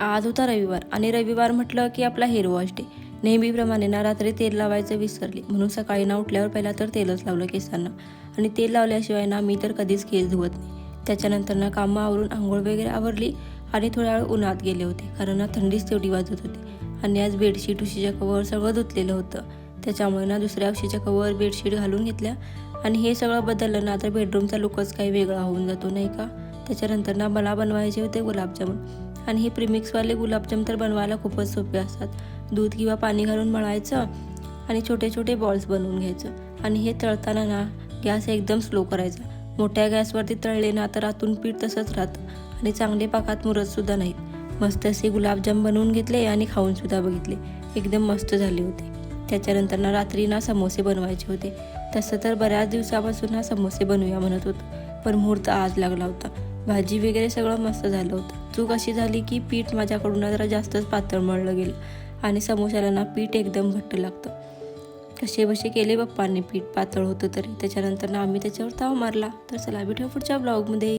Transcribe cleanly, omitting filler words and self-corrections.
आज होता रविवार आणि रविवार म्हटलं की आपला हेअर वॉश डे. नेहमीप्रमाणे ना रात्री तेल लावायचं विसरले, म्हणून सकाळी ना उठल्यावर पहिला तर तेलच लावलं केसांना. आणि तेल लावल्याशिवाय ना मी तर कधीच केस धुवत नाही. त्याच्यानंतर ना कामं आवरून आंघोळ वगैरे आवरली आणि थोड्या वेळ उन्हात गेले होते, कारण ना थंडीच तेवढी वाजत होती. आणि आज बेडशीट, उशीच्या कवर सगळं धुतलेलं होतं. त्याच्यामुळे ना दुसऱ्या उशीच्या कवर बेडशीट घालून घेतल्या आणि हे सगळं बदललं ना तर बेडरूमचा लुकच काही वेगळा होऊन जातो नाही का. त्याच्यानंतर ना मला बनवायचे होते गुलाबजामुन. आणि हे प्रीमिक्सवाले गुलाबजाम तर बनवायला खूपच सोपे असतात. दूध किंवा पाणी घालून मळायचं आणि छोटे छोटे बॉल्स बनवून घ्यायचं. आणि हे तळताना ना गॅस एकदम स्लो करायचा. मोठ्या गॅसवरती तळले ना तर आतून पीठ तसंच राहतं आणि चांगले पाकात मुरतसुद्धा नाहीत. मस्त असे गुलाबजाम बनवून घेतले आणि खाऊनसुद्धा बघितले, एकदम मस्त झाले होते. त्याच्यानंतर ना रात्री ना समोसे बनवायचे होते. तसं तर बऱ्याच दिवसापासून ना समोसे बनवूया म्हणत होतो, पण मुहूर्त आज लागला होता. भाजी वगैरे सगळं मस्त झालं होतं. चूक अशी झाली की पीठ माझ्याकडून जरा जास्तच पातळ मळलं गेलं आणि समोशाला ना पीठ एकदम घट्ट लागतं. कसे बसे केले पप्पांनी, पीठ पातळ होतं तरी. त्याच्यानंतर ना आम्ही त्याच्यावर ताव मारला. तर चला भेटूया पुढच्या ब्लॉगमध्ये.